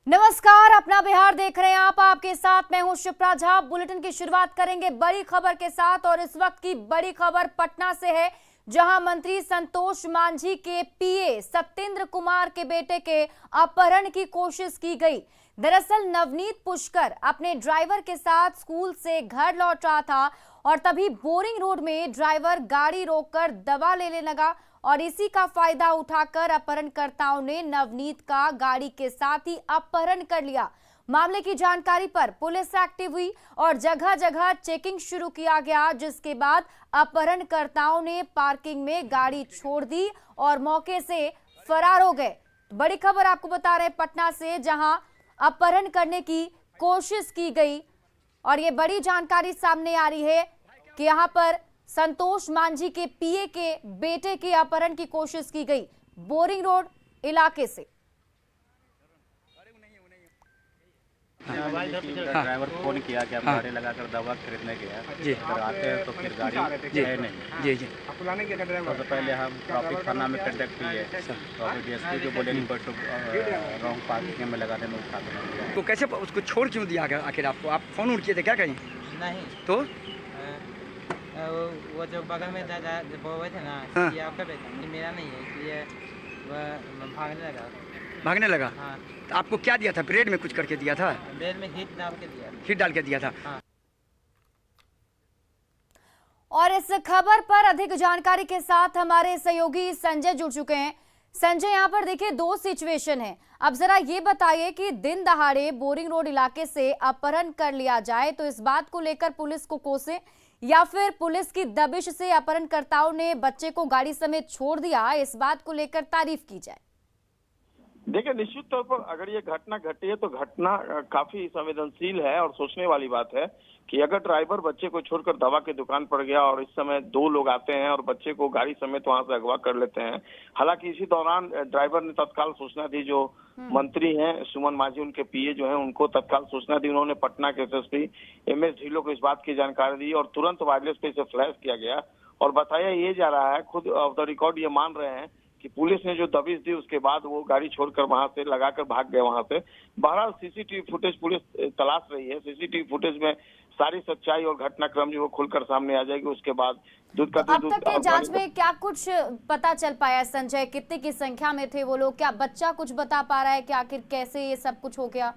नमस्कार, अपना बिहार देख रहे हैं आप। आपके साथ मैं हूं शिप्रा झा। बुलेटिन की शुरुआत करेंगे बड़ी खबर के साथ और इस वक्त की बड़ी खबर पटना से है, जहां मंत्री संतोष मांझी के पीए सत्येंद्र कुमार के बेटे के अपहरण की कोशिश की गई। दरअसल नवनीत पुष्कर अपने ड्राइवर के साथ स्कूल से घर लौट रहा था और तभी बोरिंग रोड में ड्राइवर गाड़ी रोककर दवा लेने लगा और इसी का फायदा उठाकर अपहरणकर्ताओं ने नवनीत का गाड़ी के साथ ही अपहरण कर लिया। मामले की जानकारी पर पुलिस एक्टिव हुई और जगह जगह चेकिंग शुरू किया गया, जिसके बाद अपहरणकर्ताओं ने पार्किंग में गाड़ी छोड़ दी और मौके से फरार हो गए। बड़ी खबर आपको बता रहे पटना से, जहां अपहरण करने की कोशिश की गई और ये बड़ी जानकारी सामने आ रही है कि यहाँ पर संतोष मांझी के पीए के बेटे के अपहरण की कोशिश की गई बोरिंग रोड इलाके से। ड्राइवर फोन किया कि आप गाड़ी लगाकर दवा खरीदने गया जी। अगर आते हैं तो फिर गाड़ी है नहीं जी जी। सबसे पहले हम ट्रैफिक थाना में कंडक्ट किए तो अभी डीएसपी को बोले कि रॉन्ग पार्किंग में लगा देना, उठा देना। तो कैसे उसको छोड़ क्यों दिया आखिर आपको? आप फोन किए थे क्या कहीं? नहीं तो वो जो बगल में दादा बोए थे ना कि आपका बेटा, मेरा नहीं है, इसलिए वह भागने लगा। हाँ। तो आपको क्या दिया था? ब्रेड में कुछ करके दिया था? ब्रेड में हीट डाल के दिया। हीट डाल के दिया था। हाँ। और इस खबर पर अधिक जानकारी के साथ हमारे सहयोगी संजय जुड़ चुके हैं। संजय, यहाँ पर देखिए दो सिचुएशन है। अब जरा ये बताइए कि दिन दहाड़े बोरिंग रोड इलाके से अपहरण कर लिया जाए तो इस बात को लेकर पुलिस को कोसे या फिर पुलिस की दबिश से अपहरणकर्ताओं ने बच्चे को गाड़ी समेत छोड़ दिया, इस बात को लेकर तारीफ की जाए? देखिए, निश्चित तौर पर अगर ये घटना घटी है तो घटना काफी संवेदनशील है और सोचने वाली बात है कि अगर ड्राइवर बच्चे को छोड़कर दवा की दुकान पर गया और इस समय दो लोग आते हैं और बच्चे को गाड़ी समेत वहां से अगवा कर लेते हैं। हालांकि इसी दौरान ड्राइवर ने तत्काल सूचना दी, जो मंत्री हैं सुमन मांझी, उनके पीए जो हैं, उनको तत्काल सूचना दी। उन्होंने पटना के एसएसपी एमएस ढिल्लों को इस बात की जानकारी दी और तुरंत वायरलेस पे इसे फ्लैश किया गया और बताया ये जा रहा है, खुद ऑफ द रिकॉर्ड ये मान रहे हैं कि पुलिस ने जो दबिश दी उसके बाद वो गाड़ी छोड़कर वहां से लगाकर भाग गए वहां से। बहरहाल सीसीटीवी फुटेज पुलिस तलाश रही है। सीसीटीवी फुटेज में सारी सच्चाई और घटनाक्रम जो वो खुलकर सामने आ जाएगी। उसके बाद दूध का अब तक के जांच में क्या कुछ पता चल पाया संजय? कितने की संख्या में थे वो लोग? क्या बच्चा कुछ बता पा रहा है कि आखिर कैसे ये सब कुछ हो गया?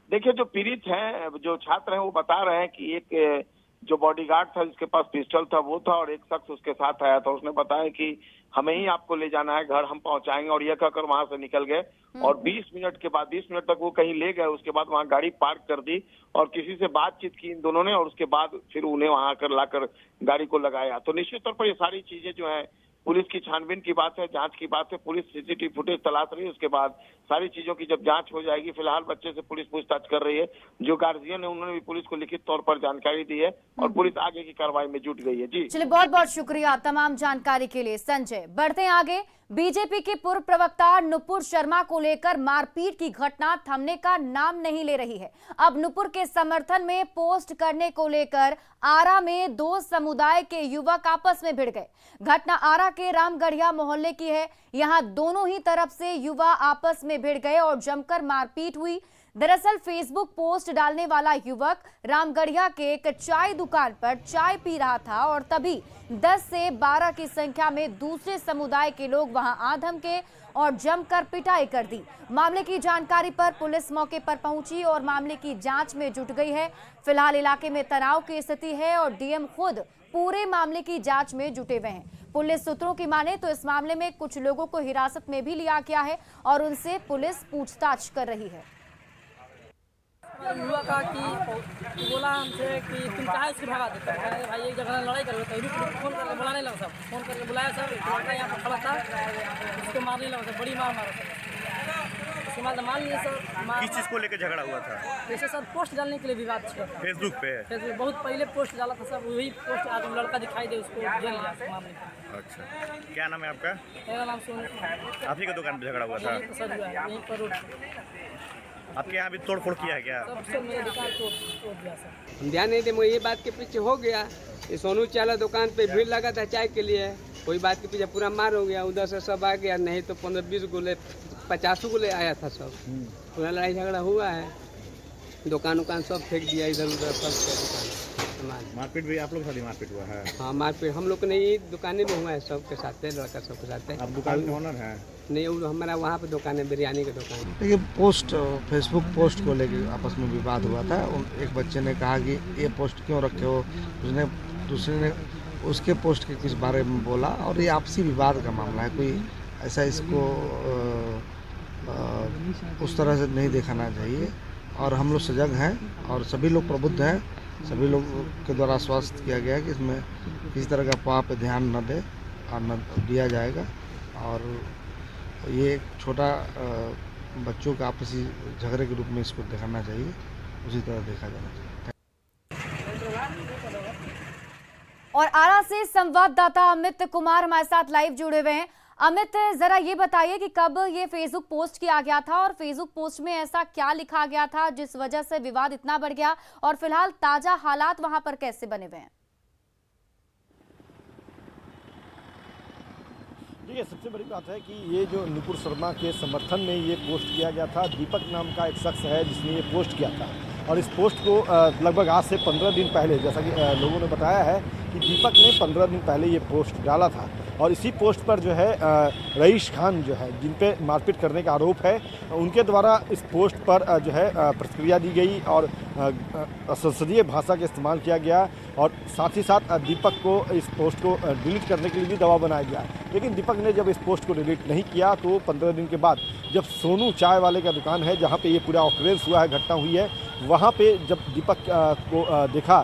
देखिए, जो पीड़ित हैं, जो छात्र हैं, वो बता रहे हैं कि एक जो बॉडीगार्ड था जिसके पास पिस्टल था वो था और एक शख्स उसके साथ आया था। उसने बताया कि हमें ही आपको ले जाना है, घर हम पहुंचाएंगे, और यह कहकर वहां से निकल गए। और 20 मिनट के बाद 20 मिनट तक वो कहीं ले गए। उसके बाद वहां गाड़ी पार्क कर दी और किसी से बातचीत की इन दोनों ने और उसके बाद फिर उन्हें वहां आकर लाकर गाड़ी को लगाया। तो निश्चित तौर पर ये सारी चीजें जो है पुलिस की छानबीन की बात है, जांच की बात है। पुलिस सीसीटीवी फुटेज तलाश रही है। उसके बाद सारी चीजों की जब जांच हो जाएगी, फिलहाल बच्चे से पुलिस पूछताछ कर रही है। जो गार्जियन है उन्होंने भी पुलिस को लिखित तौर पर जानकारी दी है और पुलिस आगे की कार्रवाई में जुट गई है। जी चलिए, बहुत बहुत शुक्रिया तमाम जानकारी के लिए संजय। बढ़ते हैं आगे। बीजेपी के पूर्व प्रवक्ता नुपुर शर्मा को लेकर मारपीट की घटना थमने का नाम नहीं ले रही है। अब नुपुर के समर्थन में पोस्ट करने को लेकर आरा में दो समुदाय के युवक आपस में भिड़ गए। घटना आरा के रामगढ़िया मोहल्ले की है। यहां दोनों ही तरफ से युवा आपस में भिड़ गए और जमकर मारपीट हुई। दरअसल फेसबुक पोस्ट डालने वाला युवक रामगढ़िया के एक चाय दुकान पर चाय पी रहा था और तभी 10 से 12 की संख्या में दूसरे समुदाय के लोग वहां आ धमके और जमकर पिटाई कर दी। मामले की जानकारी पर पुलिस मौके पर पहुंची और मामले की जांच में जुट गई है। फिलहाल इलाके में तनाव की स्थिति है और डीएम खुद पूरे मामले की जांच में जुटे हुए हैं। पुलिस सूत्रों की माने तो इस मामले में कुछ लोगों को हिरासत में भी लिया गया है और उनसे पुलिस पूछताछ कर रही है। युवा कहा कि बोला हमसे कि तुम कहाँ इसको भगा देते हो? अरे भाई एक जगह लड़ाई करोगे तो रुक फोन करके बुलाने लगा सब। फोन करके बुलाया सर, लड़का यहाँ पर खड़ा था, उसको मारने लगा सर, बड़ी मार मारा सर। उसके बाद मान लिए सर। किस चीज़ को लेकर झगड़ा हुआ था? जैसे सर पोस्ट डालने के लिए विवाद था फेसबुक पे। फेसबुक बहुत पहले पोस्ट डाला था सर, वही पोस्ट आज लड़का दिखाई दे उसको जेल लिया सर मामले में। अच्छा, क्या नाम है आपका? मेरा नाम सोनू। आप ही की दुकान पे झगड़ा हुआ था? सर यहीं पर रोड आपके यहाँ भी तोड़ फोड़ किया है क्या? सबसे मेरे दुकान तोड़ दिया सर। ध्यान नहीं दे, मैं ये बात के पीछे हो गया। ये सोनू चाला दुकान पे भीड़ लगा था चाय के लिए, कोई बात के पीछे पूरा मार हो गया। उधर से सब आ गया, नहीं तो 15-20 गोले 50 को ले आया था सब, पूरा लड़ाई झगड़ा हुआ है, दुकान उकान सब फेंक दिया इधर उधर, सब सामान। मारपीट भी आप लोग के साथ ही मारपीट हुआ है? हाँ मारपीट हम लोग को नहीं, दुकानें में हुआ है सबके साथ, लड़का सबके साथ है। आप दुकान के ओनर हैं? नहीं, वो हमारा वहाँ पे दुकान है, बिरयानी की दुकान। देखिए, पोस्ट फेसबुक पोस्ट को लेकर आपस में विवाद हुआ था। एक बच्चे ने कहा कि ये पोस्ट क्यों रखे हो, उसने दूसरे ने उसके पोस्ट के किस बारे में बोला, और ये आपसी विवाद का मामला है। कोई ऐसा इसको उस तरह से नहीं दिखाना चाहिए, और हम लोग सजग हैं और सभी लोग प्रबुद्ध हैं। सभी लोग के द्वारा आश्वस्त किया गया है कि इसमें किसी तरह का अफवाह पे ध्यान न दे और न दिया जाएगा, और ये एक छोटा बच्चों का आपसी झगड़े के रूप में इसको दिखाना चाहिए, उसी तरह देखा जाना चाहिए। और आरा से संवाददाता अमित कुमार हमारे साथ लाइव जुड़े हुए हैं। अमित, जरा ये बताइए कि कब ये फेसबुक पोस्ट किया गया था और फेसबुक पोस्ट में ऐसा क्या लिखा गया था जिस वजह से विवाद इतना बढ़ गया, और फिलहाल ताजा हालात वहां पर कैसे बने हुए हैं? देखिए, सबसे बड़ी बात है कि ये जो नुपुर शर्मा के समर्थन में ये पोस्ट किया गया था, दीपक नाम का एक शख्स है जिसने ये पोस्ट किया था, और इस पोस्ट को लगभग आज से 15 दिन पहले, जैसा कि लोगों ने बताया है कि दीपक ने 15 दिन पहले ये पोस्ट डाला था, और इसी पोस्ट पर जो है रईस खान जो है, जिन पे मारपीट करने का आरोप है, उनके द्वारा इस पोस्ट पर जो है प्रतिक्रिया दी गई और संसदीय भाषा का इस्तेमाल किया गया, और साथ ही साथ दीपक को इस पोस्ट को डिलीट करने के लिए भी दबाव बनाया गया। लेकिन दीपक ने जब इस पोस्ट को डिलीट नहीं किया तो 15 दिन के बाद जब सोनू चाय वाले का दुकान है जहाँ पे ये पूरा ऑकरेंस हुआ है, घटना हुई है, वहाँ पे जब दीपक को देखा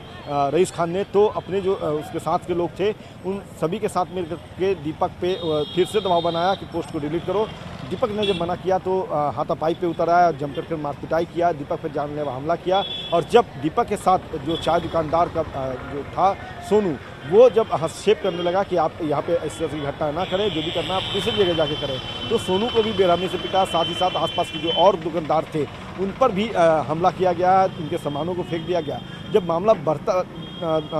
रईस खान ने, तो अपने जो उसके साथ के लोग थे उन सभी के साथ मिलकर के दीपक पे फिर से दबाव बनाया कि पोस्ट को डिलीट करो। दीपक ने जब मना किया तो हाथापाई पे उतर आया, जम करके मारपिटाई किया, दीपक पर जानलेवा हमला किया, और जब दीपक के साथ जो चाय दुकानदार का जो था सोनू, वो जब हस्तक्षेप करने लगा कि आप यहाँ पे इस तरह की घटना ना करें, जो भी करना आप दूसरी जगह जाके करें, तो सोनू को भी बेरहमी से पिटा। साथ ही साथ आसपास के जो और दुकानदार थे उन पर भी हमला किया गया, उनके सामानों को फेंक दिया गया। जब मामला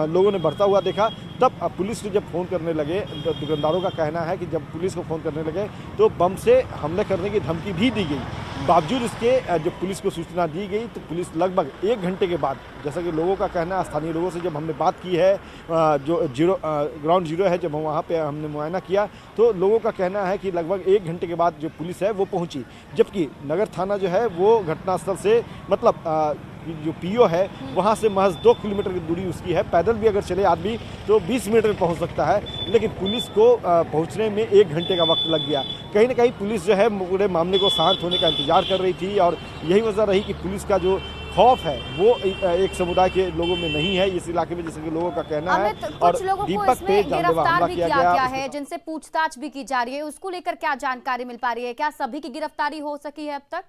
लोगों ने बढ़ता हुआ देखा, तब पुलिस को जब फ़ोन करने लगे, दुकानदारों का कहना है कि जब पुलिस को फ़ोन करने लगे तो बम से हमले करने की धमकी भी दी गई। बावजूद इसके जब पुलिस को सूचना दी गई तो पुलिस लगभग 1 घंटे के बाद, जैसा कि लोगों का कहना है, स्थानीय लोगों से जब हमने बात की है, जो ग्राउंड जीरो है, जब हम वहाँ पे हमने मुआयना किया तो लोगों का कहना है कि लगभग 1 घंटे के बाद जो पुलिस है वो पहुँची, जबकि नगर थाना जो है वो घटनास्थल से मतलब जो पीओ है वहाँ से महज 2 किलोमीटर की दूरी उसकी है। पैदल भी अगर चले आदमी तो 20 मिनट में पहुँच सकता है, लेकिन पुलिस को पहुँचने में 1 घंटे का वक्त लग गया। कहीं ना कहीं पुलिस जो है पूरे मामले को शांत होने का इंतजार कर रही थी, और यही वजह रही कि पुलिस का जो खौफ है वो एक समुदाय के लोगों में नहीं है इस इलाके में, जैसे कि लोगों का कहना है। कुछ लोगों को इसमें गिरफ्तार भी किया गया है, जिनसे पूछताछ भी की जा रही है, उसको लेकर क्या जानकारी मिल पा रही है? क्या सभी की गिरफ्तारी हो सकी है अब तक?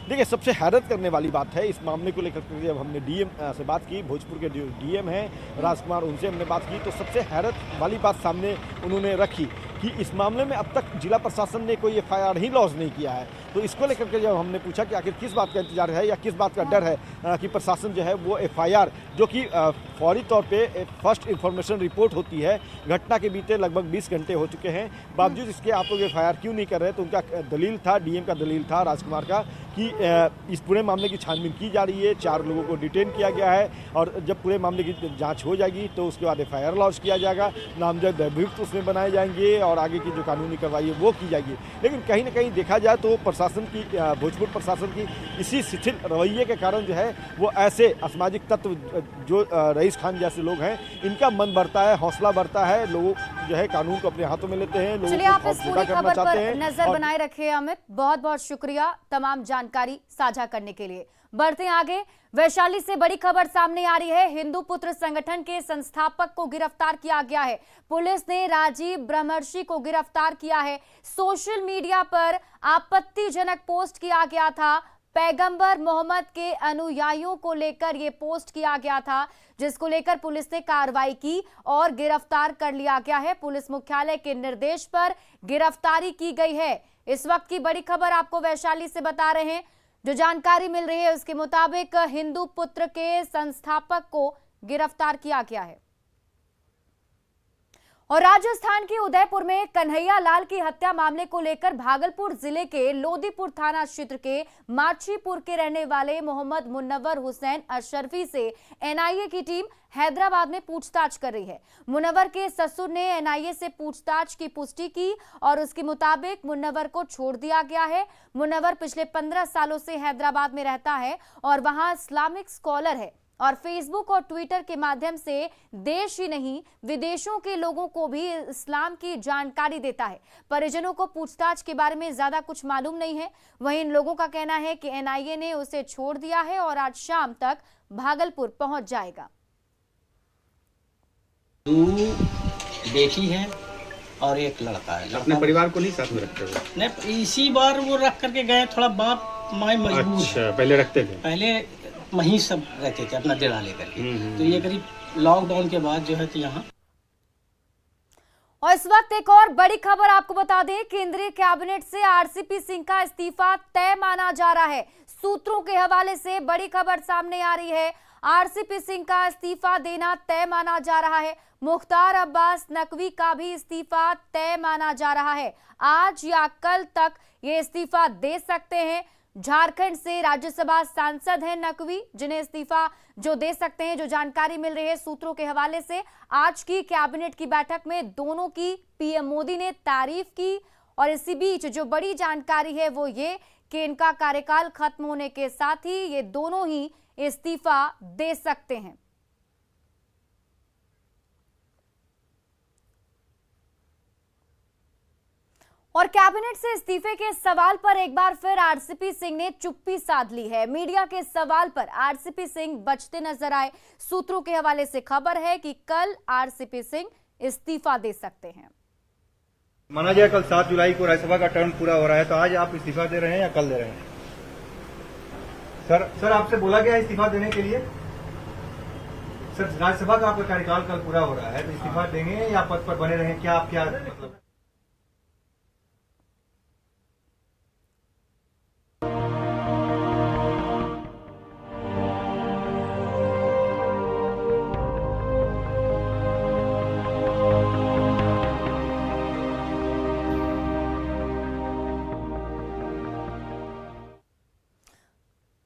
देखिए, सबसे हैरत करने वाली बात है इस मामले को लेकर के, जब हमने डीएम से बात की, भोजपुर के जो डीएम हैं राजकुमार, उनसे हमने बात की, तो सबसे हैरत वाली बात सामने उन्होंने रखी कि इस मामले में अब तक जिला प्रशासन ने कोई एफआईआर ही लॉन्च नहीं किया है। तो इसको लेकर के जब हमने पूछा कि आखिर किस बात का इंतजार है या किस बात का डर है कि प्रशासन जो है वो एफआईआर, जो कि फौरी तौर पे फर्स्ट इन्फॉर्मेशन रिपोर्ट होती है, घटना के बीते लगभग 20 घंटे हो चुके हैं, बावजूद इसके आप लोग एफआईआर क्यों नहीं कर रहे? तो उनका दलील था, डीएम का दलील था राजकुमार का, कि इस पूरे मामले की छानबीन की जा रही है, 4 लोगों को डिटेन किया गया है, और जब पूरे मामले की जांच हो जाएगी तो उसके बाद एफआईआर लॉन्च किया जाएगा, नामजद अभियुक्त उसमें बनाए जाएंगे और आगे की जो कानूनी कार्रवाई है वो की जाएगी। लेकिन कहीं ना कहीं देखा जाए तो प्रशासन की, भोजपुर प्रशासन की इसी शिथिल रवैये के कारण जो है वो ऐसे असामाजिक तत्व जो रईस खान जैसे लोग हैं, इनका मन बढ़ता है, हौसला बढ़ता है, लोग जो है कानून को अपने हाथों में लेते हैं, लोगों चलिए, आप इस पूरी खबर पर नजर बनाए रखे अमित, बहुत बहुत शुक्रिया तमाम जानकारी साझा करने के लिए। बढ़ते आगे, वैशाली से बड़ी खबर सामने आ रही है। हिंदू पुत्र संगठन के संस्थापक को गिरफ्तार किया गया है। पुलिस ने राजीव ब्रह्मर्षि को गिरफ्तार किया है। सोशल मीडिया पर आपत्तिजनक पोस्ट किया गया था, पैगंबर मोहम्मद के अनुयायियों को लेकर यह पोस्ट किया गया था, जिसको लेकर पुलिस ने कार्रवाई की और गिरफ्तार कर लिया गया है। पुलिस मुख्यालय के निर्देश पर गिरफ्तारी की गई है। इस वक्त की बड़ी खबर आपको वैशाली से बता रहे हैं। जो जानकारी मिल रही है उसके मुताबिक हिंदू पुत्र के संस्थापक को गिरफ्तार किया गया है। और राजस्थान के उदयपुर में कन्हैया लाल की हत्या मामले को लेकर भागलपुर जिले के लोदीपुर थाना क्षेत्र के माछीपुर के रहने वाले मोहम्मद मुन्नवर हुसैन अशरफी से एनआईए की टीम हैदराबाद में पूछताछ कर रही है। मुन्नवर के ससुर ने एनआईए से पूछताछ की पुष्टि की और उसके मुताबिक मुन्नवर को छोड़ दिया गया है। मुन्नवर पिछले 15 सालों से हैदराबाद में रहता है और वहां इस्लामिक स्कॉलर है और फेसबुक और ट्विटर के माध्यम से देश ही नहीं विदेशों के लोगों को भी इस्लाम की जानकारी देता है। परिजनों को पूछताछ के बारे में ज्यादा कुछ मालूम नहीं है। वहीं इन लोगों का कहना है कि एनआईए ने उसे छोड़ दिया है और आज शाम तक भागलपुर पहुंच जाएगा। 2 बेटी है और 1 लड़का है। अपने परिवार को नहीं साथ में रखते हुए? नहीं, इसी बार वो रख करके गए, थोड़ा बाप माई मजबूर। अच्छा, पहले रखते थे? पहले वहीं सब रहते थे अपना डेरा लेकर के। तो ये करीब लॉकडाउन के बाद जो है तो यहाँ। और इस वक्त एक और बड़ी खबर आपको बता दें, केंद्रीय कैबिनेट से आरसीपी सिंह का इस्तीफा तय माना जा रहा है। सूत्रों के हवाले से बड़ी खबर सामने आ रही है, आरसीपी सिंह का इस्तीफा देना तय माना जा रहा है। मुख्तार अब्बास नकवी का भी इस्तीफा तय माना जा रहा है। आज या कल तक ये इस्तीफा दे सकते हैं। झारखंड से राज्यसभा सांसद हैं नकवी, जिन्हें इस्तीफा जो दे सकते हैं। जो जानकारी मिल रही है सूत्रों के हवाले से, आज की कैबिनेट की बैठक में दोनों की पीएम मोदी ने तारीफ की और इसी बीच जो बड़ी जानकारी है वो ये कि इनका कार्यकाल खत्म होने के साथ ही ये दोनों ही इस्तीफा दे सकते हैं। और कैबिनेट से इस्तीफे के सवाल पर एक बार फिर आरसीपी सिंह ने चुप्पी साध ली है। मीडिया के सवाल पर आरसीपी सिंह बचते नजर आए। सूत्रों के हवाले से खबर है कि कल आरसीपी सिंह इस्तीफा दे सकते हैं। माना जाए कल 7 जुलाई को राज्यसभा का टर्म पूरा हो रहा है, तो आज आप इस्तीफा दे रहे हैं या कल दे रहे हैं? सर आपसे बोला गया इस्तीफा देने के लिए? सर राज्यसभा का आपका कार्यकाल कल पूरा हो रहा है, तो इस्तीफा देंगे या पद पर बने रहें? क्या आप क्या मतलब?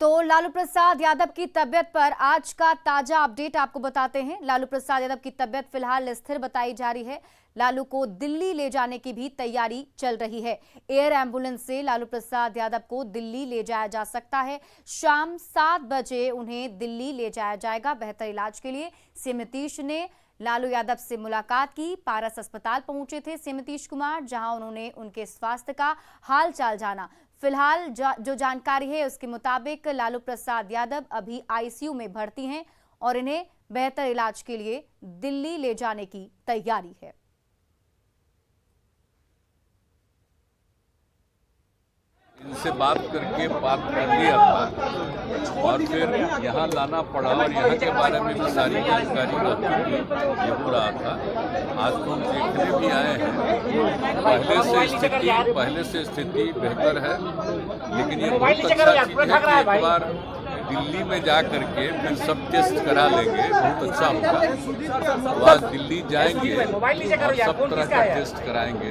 तो लालू प्रसाद यादव की तबियत पर आज का ताजा अपडेट आपको बताते हैं। लालू प्रसाद यादव की तबियत फिलहाल स्थिर बताई जा रही है। लालू को दिल्ली ले जाने की भी तैयारी चल रही है। एयर एम्बुलेंस से लालू प्रसाद यादव को दिल्ली ले जाया जा सकता है। शाम 7 बजे उन्हें दिल्ली ले जाया जाएगा बेहतर इलाज के लिए। सीएम नीतीश ने लालू यादव से मुलाकात की। पारस अस्पताल पहुंचे थे सीएम नीतीश कुमार, जहां उन्होंने उनके स्वास्थ्य का हाल चाल जाना। फिलहाल जो जानकारी है उसके मुताबिक लालू प्रसाद यादव अभी आईसीयू में भर्ती हैं और इन्हें बेहतर इलाज के लिए दिल्ली ले जाने की तैयारी है। इनसे बात करके बात कर लिया था और फिर यहाँ लाना पड़ा और यहाँ के बारे में भी सारी जानकारी ये हो रहा था। आज तो हम देखने भी आए हैं, पहले से स्थिति बेहतर है, लेकिन ये बहुत अच्छा चीज़ है कि एक बार दिल्ली में जा करके फिर सब टेस्ट करा लेंगे, बहुत अच्छा होगा। तो आज दिल्ली जाएंगे और सब तरह का टेस्ट कराएंगे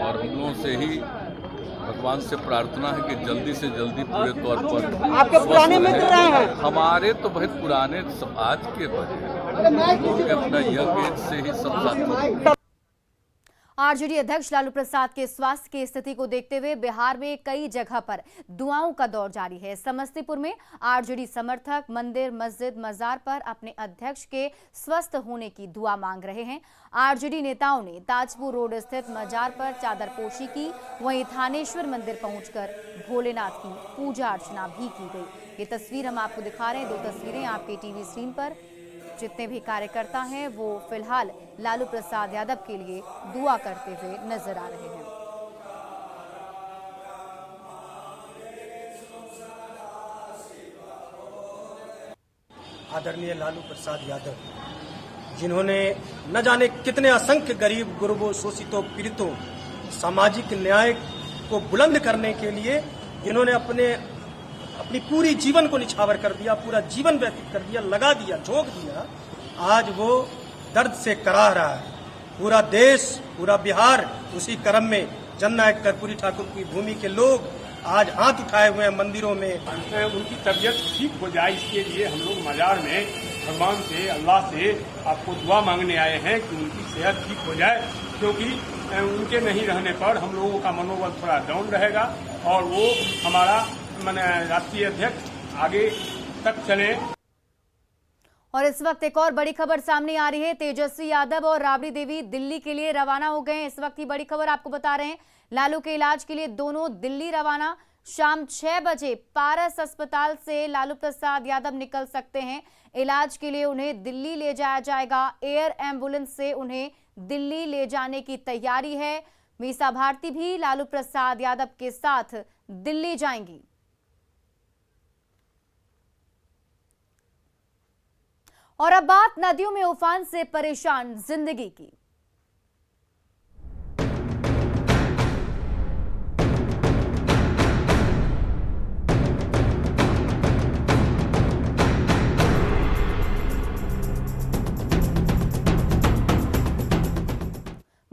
और हम लोगों से ही भगवान से प्रार्थना है कि जल्दी से जल्दी पूरे तौर पर आपके पुराने मित्र रहे हैं? हमारे तो बहुत पुराने, सब आज के बने अपना यंग एज से ही सब साथ। आरजेडी अध्यक्ष लालू प्रसाद के स्वास्थ्य की स्थिति को देखते हुए बिहार में कई जगह पर दुआओं का दौर जारी है। समस्तीपुर में आरजेडी समर्थक मंदिर, मस्जिद, मजार पर अपने अध्यक्ष के स्वस्थ होने की दुआ मांग रहे हैं। आरजेडी नेताओं ने ताजपुर रोड स्थित मजार पर चादरपोशी की, वहीं थानेश्वर मंदिर पहुंचकर भोलेनाथ की पूजा अर्चना भी की गई। ये तस्वीर हम आपको दिखा रहे हैं, 2 तस्वीरें आपके टीवी स्क्रीन पर। जितने भी कार्यकर्ता हैं वो फिलहाल लालू प्रसाद यादव के लिए दुआ करते हुए नजर आ रहे हैं। आदरणीय लालू प्रसाद यादव, जिन्होंने न जाने कितने असंख्य गरीब, गुरबों, शोषितों, पीड़ितों, सामाजिक न्याय को बुलंद करने के लिए जिन्होंने अपनी पूरी जीवन को निछावर कर दिया, पूरा जीवन व्यतीत कर दिया, लगा दिया, झोंक दिया, आज वो दर्द से कराह रहा है। पूरा देश, पूरा बिहार उसी क्रम में जननायक कर्पूरी ठाकुर की भूमि के लोग आज हाथ उठाए हुए हैं मंदिरों में। उनकी तबीयत ठीक हो जाए, इसके लिए हम लोग मजार में भगवान से, अल्लाह से आपको दुआ मांगने आए हैं कि उनकी सेहत ठीक हो जाए, क्योंकि उनके नहीं रहने पर हम लोगों का मनोबल थोड़ा डाउन रहेगा और वो हमारा राष्ट्रीय अध्यक्ष आगे तक चले। और इस वक्त एक और बड़ी खबर सामने आ रही है। तेजस्वी यादव और राबड़ी देवी दिल्ली के लिए रवाना हो गए हैं। इस वक्त की बड़ी खबर आपको बता रहे हैं, लालू के इलाज के लिए दोनों दिल्ली रवाना। शाम 6 बजे पारस अस्पताल से लालू प्रसाद यादव निकल सकते हैं। इलाज के लिए उन्हें दिल्ली ले जाया जाएगा। एयर एम्बुलेंस से उन्हें दिल्ली ले जाने की तैयारी है। मीसा भारती भी लालू प्रसाद यादव के साथ दिल्ली जाएंगी। और अब बात नदियों में उफान से परेशान जिंदगी की।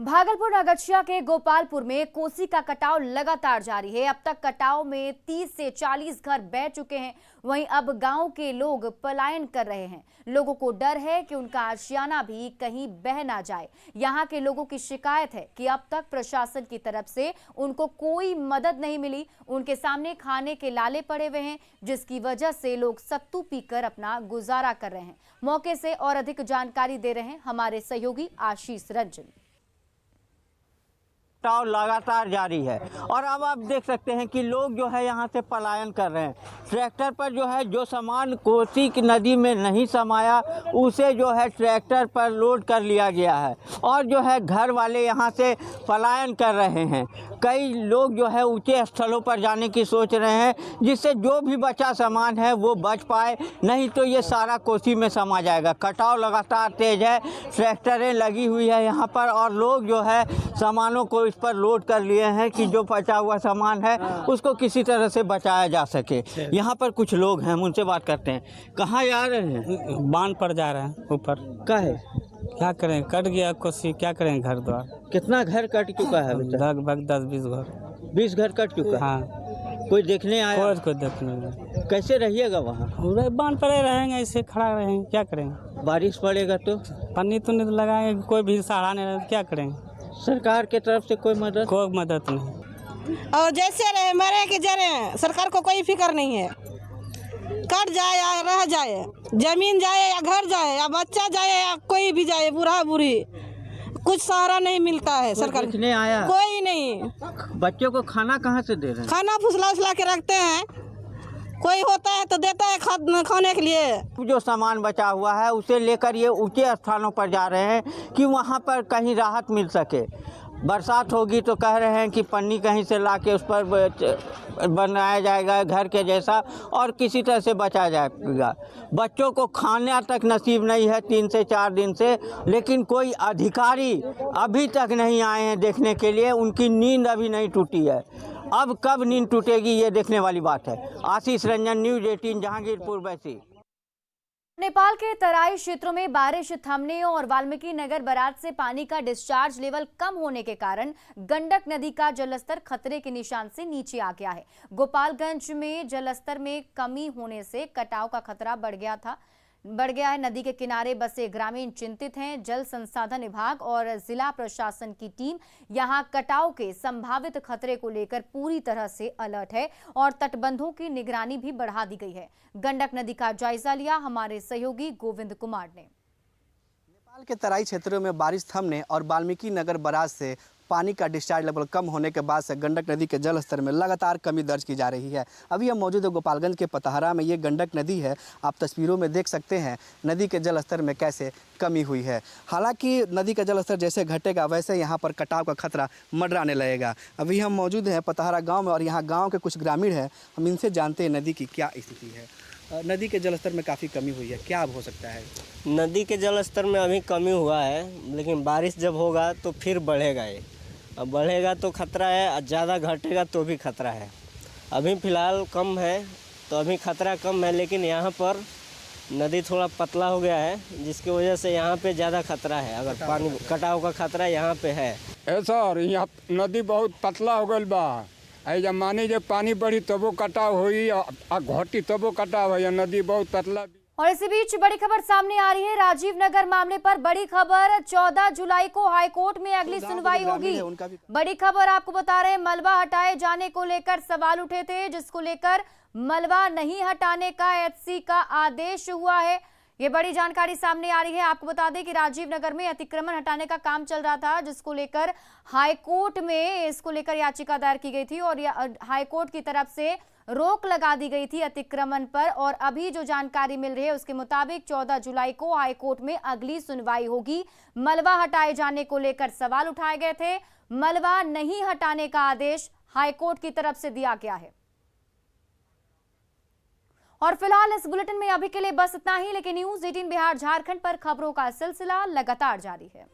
भागलपुर नगरचिया के गोपालपुर में कोसी का कटाव लगातार जारी है। अब तक कटाव में 30 से 40 घर बह चुके हैं। वहीं अब गांव के लोग पलायन कर रहे हैं। लोगों को डर है कि उनका आशियाना भी कहीं बह ना जाए। यहां के लोगों की शिकायत है कि अब तक प्रशासन की तरफ से उनको कोई मदद नहीं मिली। उनके सामने खाने के लाले पड़े हुए हैं, जिसकी वजह से लोग सत्तू पीकर अपना गुजारा कर रहे हैं। मौके से और अधिक जानकारी दे रहे हैं हमारे सहयोगी आशीष रंजन। कटाव लगातार जारी है और अब आप देख सकते हैं कि लोग जो है यहाँ से पलायन कर रहे हैं। ट्रैक्टर पर जो है जो सामान कोसी की नदी में नहीं समाया उसे जो है ट्रैक्टर पर लोड कर लिया गया है और जो है घर वाले यहाँ से पलायन कर रहे हैं। कई लोग जो है ऊंचे स्थलों पर जाने की सोच रहे हैं, जिससे जो भी बचा सामान है वो बच पाए, नहीं तो ये सारा कोसी में समा जाएगा। कटाव लगातार तेज है, ट्रैक्टरें लगी हुई है यहाँ पर और लोग जो है सामानों को इस पर लोड कर लिए हैं कि जो बचा हुआ सामान है उसको किसी तरह से बचाया जा सके। यहाँ पर कुछ लोग हैं, उनसे बात करते हैं। कहाँ जा रहे हैं? बांध पर जा रहे हैं ऊपर। क्या है? क्या करें, कट गया कोसी, क्या करें घर द्वार। कितना घर कट चुका है? लगभग 10-20 घर। 20 घर कट चुका है? हाँ। कोई देखने आया? कोई देखने नहीं। कैसे रहिएगा वहाँ? बांध पर रहेंगे, ऐसे खड़ा रहेंगे, क्या करेंगे। बारिश पड़ेगा तो? पन्नी तो नहीं लगाएंगे, कोई भी सहारा नहीं रहे, क्या करेंगे। सरकार के तरफ से कोई मदद नहीं। और जैसे रहे मरे के जरे, सरकार को कोई फिक्र नहीं है। कट जाए या रह जाए, जमीन जाए या घर जाए या बच्चा जाए या कोई भी जाए, बूढ़ा बूढ़ी, कुछ सहारा नहीं मिलता है। सरकार ने आया? कोई नहीं। बच्चों को खाना कहाँ से दे रहे हैं? खाना फुसला उछला के रखते हैं, कोई होता है तो देता है खाने के लिए। जो सामान बचा हुआ है उसे लेकर ये ऊंचे स्थानों पर जा रहे हैं कि वहाँ पर कहीं राहत मिल सके। बरसात होगी तो कह रहे हैं कि पन्नी कहीं से लाके उस पर बनाया जाएगा घर के जैसा और किसी तरह से बचा जाएगा। बच्चों को खाना तक नसीब नहीं है 3 से 4 दिन से, लेकिन कोई अधिकारी अभी तक नहीं आए हैं देखने के लिए। उनकी नींद अभी नहीं टूटी है। अब कब नींद टूटेगी ये देखने वाली बात है। आशीष रंजन, न्यूज़ 18, जहांगीरपुर वैसी। नेपाल के तराई क्षेत्रों में बारिश थमने और वाल्मीकि नगर बराज से पानी का डिस्चार्ज लेवल कम होने के कारण गंडक नदी का जलस्तर खतरे के निशान से नीचे आ गया है। गोपालगंज में जलस्तर में कमी होने से कटाव का खतरा बढ़ गया है। नदी के किनारे बसे ग्रामीण चिंतित हैं। जल संसाधन विभाग और जिला प्रशासन की टीम यहां कटाव के संभावित खतरे को लेकर पूरी तरह से अलर्ट है और तटबंधों की निगरानी भी बढ़ा दी गई है। गंडक नदी का जायजा लिया हमारे सहयोगी गोविंद कुमार ने। नेपाल के तराई क्षेत्रों में बारिश थमने और वाल्मीकि नगर बराज से पानी का डिस्चार्ज लेवल कम होने के बाद से गंडक नदी के जल स्तर में लगातार कमी दर्ज की जा रही है। अभी हम मौजूद है गोपालगंज के पतहरा में। ये गंडक नदी है, आप तस्वीरों में देख सकते हैं नदी के जल स्तर में कैसे कमी हुई है। हालांकि नदी का जल स्तर जैसे घटेगा वैसे यहाँ पर कटाव का खतरा मंडराने लगेगा। अभी हम मौजूद हैं पतहरा गाँव में और यहाँ गाँव के कुछ ग्रामीण हैं, हम इनसे जानते हैं नदी की क्या स्थिति है। नदी के जल स्तर में काफ़ी कमी हुई है, क्या अब हो सकता है? नदी के जल स्तर में अभी कमी हुआ है, लेकिन बारिश जब होगा तो फिर बढ़ेगा। ये अब बढ़ेगा तो खतरा है, ज़्यादा घटेगा तो भी खतरा है। अभी फ़िलहाल कम है तो अभी खतरा कम है, लेकिन यहाँ पर नदी थोड़ा पतला हो गया है, जिसकी वजह से यहाँ पे ज़्यादा खतरा है। अगर पानी कटाव का खतरा यहाँ पे है। सर यहाँ नदी बहुत पतला हो गई बा। जब मानी जब पानी बढ़ी तबो कटाव हुई, घटी तबो कटाव है। नदी बहुत पतला। और इसी बीच बड़ी खबर सामने आ रही है। राजीव नगर मामले पर बड़ी खबर, 14 जुलाई को हाईकोर्ट में अगली सुनवाई होगी। बड़ी खबर आपको बता रहे हैं, मलबा हटाए जाने को लेकर सवाल उठे थे, जिसको लेकर मलबा नहीं हटाने का एचसी का आदेश हुआ है। ये बड़ी जानकारी सामने आ रही है। आपको बता दें कि राजीव नगर में अतिक्रमण हटाने का काम चल रहा था, जिसको लेकर हाईकोर्ट में इसको लेकर याचिका दायर की गई थी और हाईकोर्ट की तरफ से रोक लगा दी गई थी अतिक्रमण पर। और अभी जो जानकारी मिल रही है उसके मुताबिक 14 जुलाई को हाईकोर्ट में अगली सुनवाई होगी। मलबा हटाए जाने को लेकर सवाल उठाए गए थे। मलबा नहीं हटाने का आदेश हाईकोर्ट की तरफ से दिया गया है। और फिलहाल इस बुलेटिन में अभी के लिए बस इतना ही, लेकिन न्यूज़ 18 बिहार झारखंड पर खबरों का सिलसिला लगातार जारी है।